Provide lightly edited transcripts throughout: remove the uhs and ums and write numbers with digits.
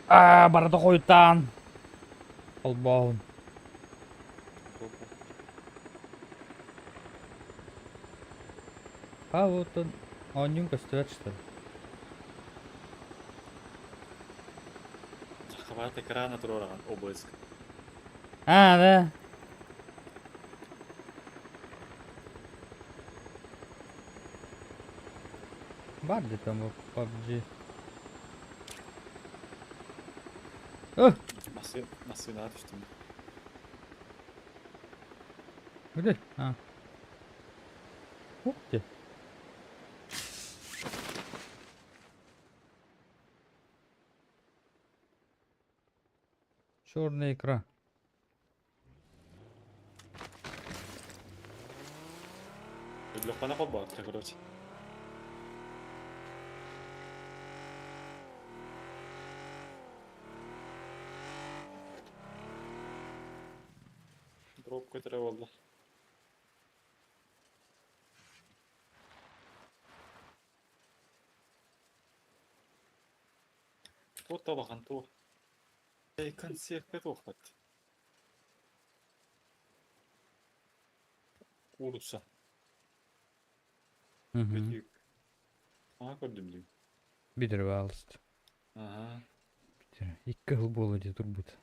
Барда койтан. Албаун. Вот он. Он нюнка стоит, что ли? Хват экрана турораган обыск. Да. Барди там в PUBG. Масвинат, что ли? Где? Ух ты. Черная икра. Легко на побак, короче. Дробку тревогла. Тут табахан ту. Эй, консерв петухат. Курса. Петик. Gördüm diyeyim. Bitir ve alst. Aha. Bitir. İki hıl bolu diye turbut.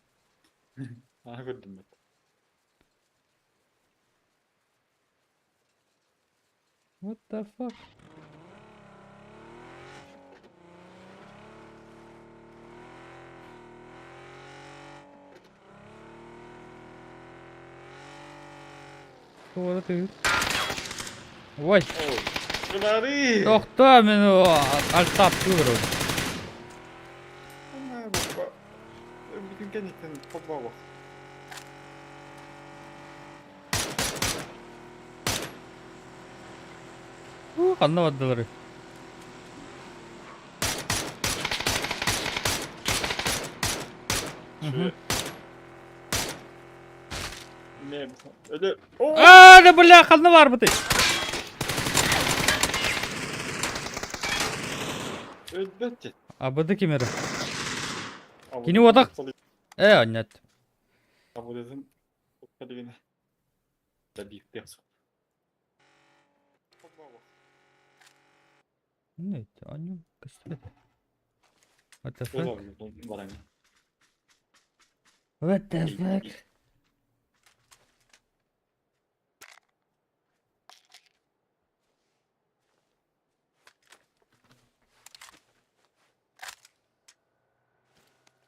Gördüm ben. What the fuck? Doğru. Ой. Ой, говори! To'xta, meni altab ko'rdim. Bütün kendini побавах. Qanday oddilar. Ne? Öyle. Oo! Ne bля, qanday var bu? Elbette. Abada kimere? Ama Yine odak. Anlat. Ama dedim. Hadi yine. Tabii biraz. Ne? Annem kıstı. What the fuck? What the fuck?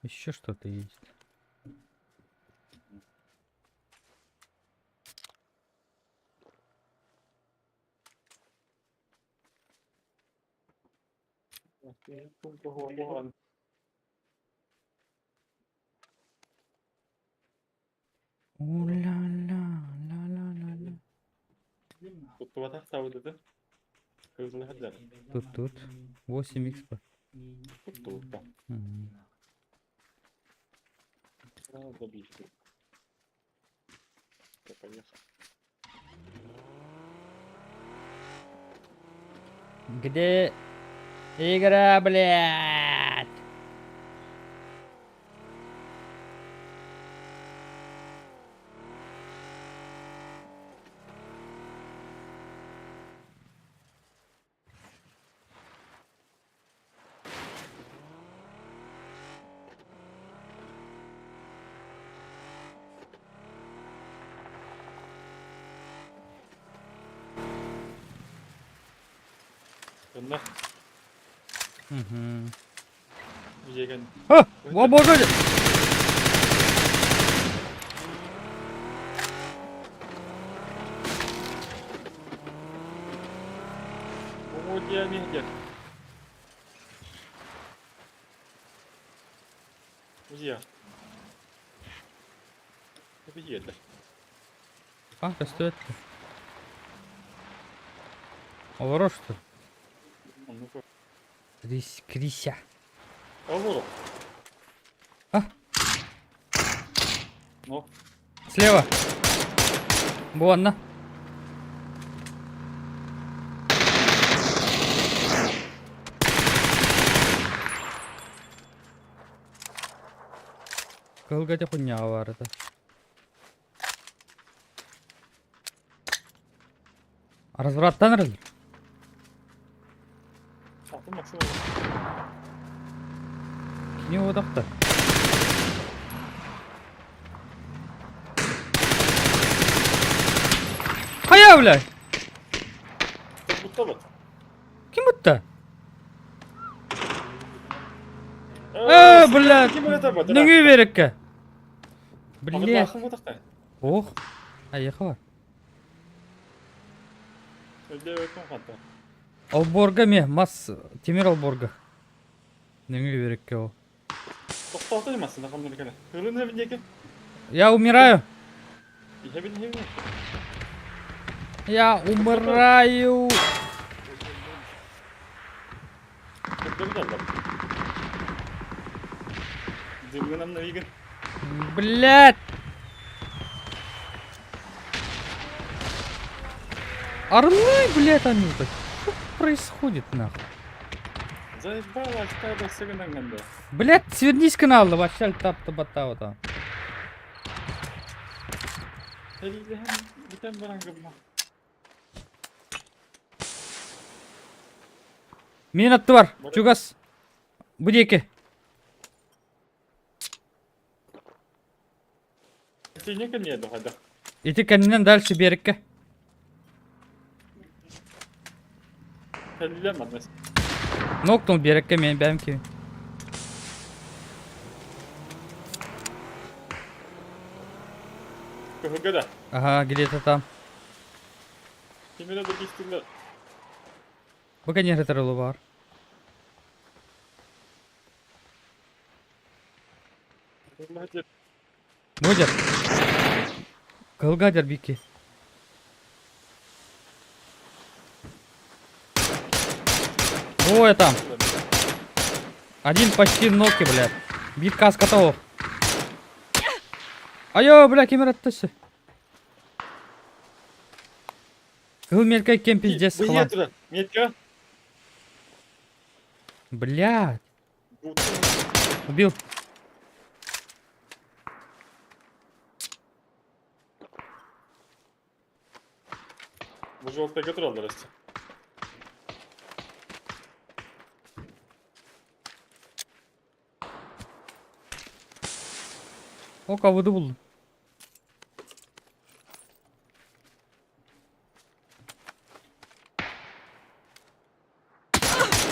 Еще что-то есть. Ла-ла-ла-ла-ла-ла. Тут вода ставити. Тут 8 экспо. Тут. Забить. Я поехал. Где игра, блядь? Önüne. Еган. О боже! Вот я не где. Где? Где? Стоит. Ворож, что ли? Ну-ка. Крися. Алло. Ну. Слева. Бонна. Kılga da kunyağı vardı. Развратtanırız. Atılma şu. Ne odakta? Kaya bile. Mutlu bak. Kimutta? Блядь. Kim öyle tabi? Nüngü verekke. Блядь. Блядь. Akım mı da? Oh. Ayakı var. Öyle öyle hatta. Alborga mi? Mas. Temir alborga. Nüngü verekke o. Toktağıtayım aslında kamları kere. Hırın evin yeki. Я умираю. Evin evin. Я умираю. Kırkları da var. Zırgınım da iyi. Блядь. Орлы, блядь, они тут. Что происходит нахуй? Заебало, açıklar başlarından geldi. Блядь, свернись с канала, вообще тап-то бата вот там. Eliyle hem biten barangım var. Min attı var. Çugas. Bu deki. Seni ne niye hadi. İti kendinden dальше берекке. Eliyle mi mesela? Ноктал берекке мен benimki. Kıhıgı da. Ага, где-то там. Kimine de geçtiler. Bu generatorlu var. Hadi. Будет. Кылгадер бики. Двое там. Один почти ноки, блядь. Бит каска того. Айо, бля, кемер attı. Кыл мелкой кем пиздец Bu хлам. yatırı. Metka. Блядь. Bu Убил. жовтая götür aldı resti. O kavudu buldum.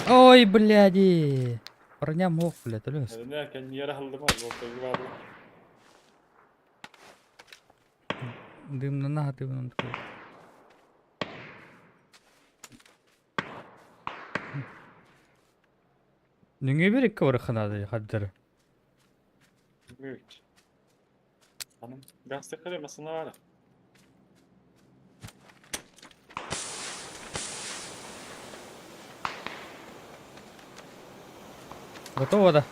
Ой, бляди. Парня мог, блядь, лёс. Yani ne erken yere haldım abi жовтая vardı. Дымно на дымно такой. Nüngü bir iki var kanadı haddır. Evet. Hanım gazete kremasına var. Готово, да?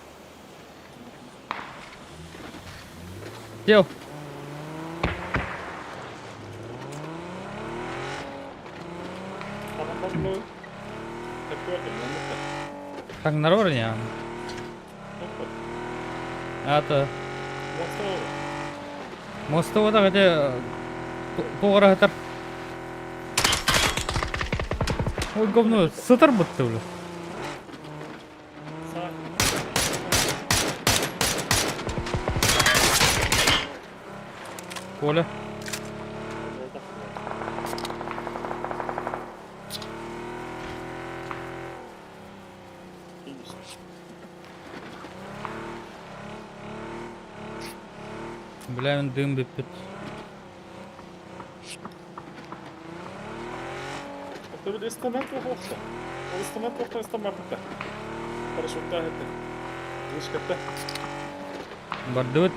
Дел. Hanım bak bu. Hep gördüm ben de. Так на уровне. Hop. Это Mosta мостовода где тоғыра хатар. Ой, говно, сытыр бутты, бля. sağ. Коля. İyiymiş. Бля, он дым бипит. Это bir istament yok olsa. O istament yoksa istament bitti. Paraşütte etti. Ilışkette. Бардут.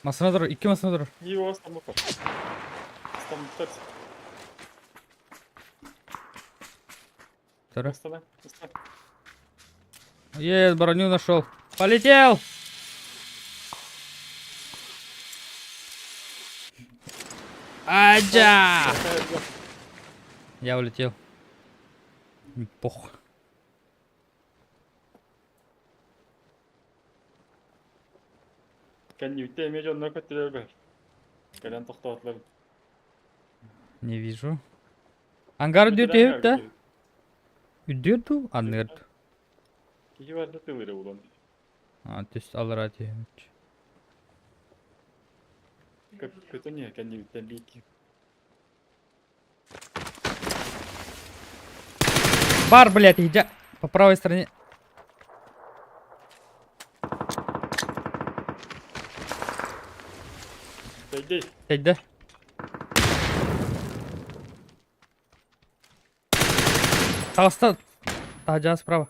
Masana durur, iki masana durur. İyi o İstanbul var. İstanbul tersi. Тара. Доставай, доставай. Броню нашел. Полетел! Аджа! Я улетел. Пох. Кәнни үтте эме жонно көттүрөр бер. Кәлен тоқтатлар. Не вижу. Ангар дютеп да? Үдету? Аннерд. Кихи бар да тылыры улан. А, түс алыра тиемч. Көтө не кәнни үттен бейки. Бар, блядь, иди. По правой стороне. Дәйдей. Сядь, да? Тағыста. Тағы жағы справа.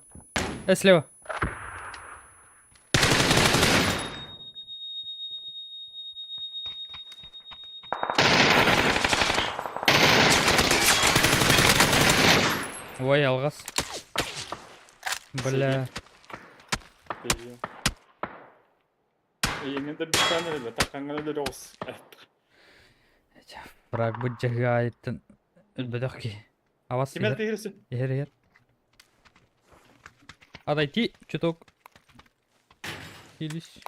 Слева. Ой, алғас. Бля. Дәйдей. Еңінде бір тәні өлі, таққанғаны өлі оғыз. Бірақ бұл жағы айттын. Үлбедіқ ки. Авас Кемел егер. тегірісі. Егер. Отойти чуток. Ились.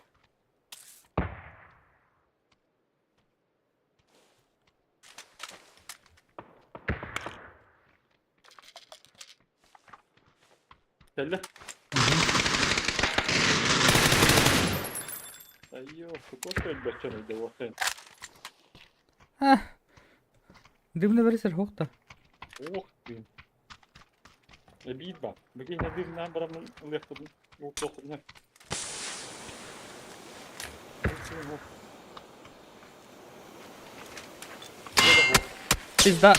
Кәлі. Айо, көкөт өлбәтчен өлді оқтайын. Дымны бересер хоқта. Ох, блин. Бейт ба. Бәкей не дырынан барамын ұлықтырдың. Ұлықтырдың. Пизда.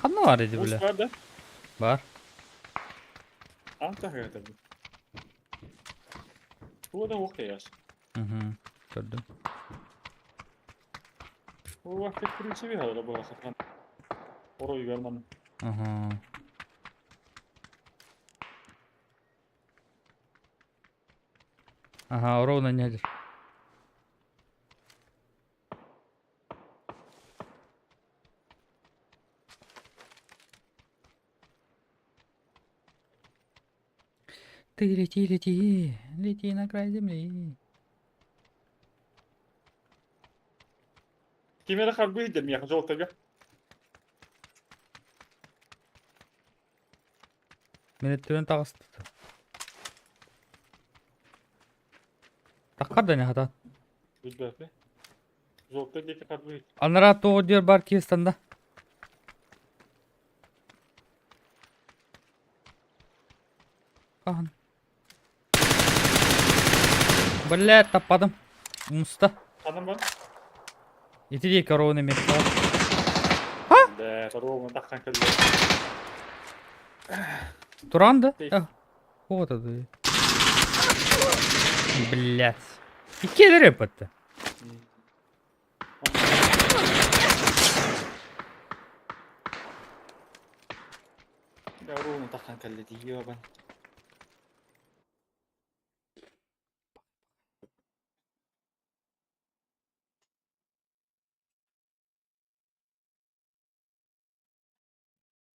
Қанна бар еді Ұлыс бля? бар да? Бар. Антаға әтірді. Бұл да оқтай аш. Көрдім. Бұл уақыт күрінсі бе ғалыра бұл ақытқан. Орой görmanım. Ага, ровно неdir. Ты лети, лети, лети на край земли. Kemere kalbi gidelim yakın жолтага. Minüttöön tağısты. Takkar ne hata? Bilberte. Жолтага деке kalbi git. Anlara to diyor bar Kirstan'da. Kahan. Бля, таппадым. Умста. Kanım var. Ити дей корованы мен. Да, корованы таққан келді. Туран да? Эй. Вот это. Блять. И кедры это. Корованы таққан келді дейі бабан.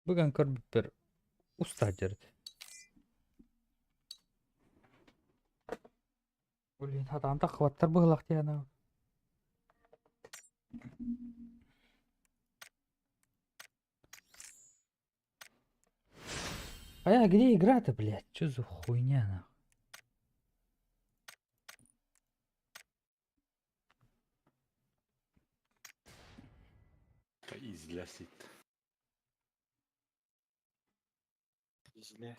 Бүгін көріп бір уста жерді. Блин, адамда қуаттар бұғылақ дейін ау. А я где игра-то, блядь? Чё за хуйня, нахуй? İzlesit. İzle.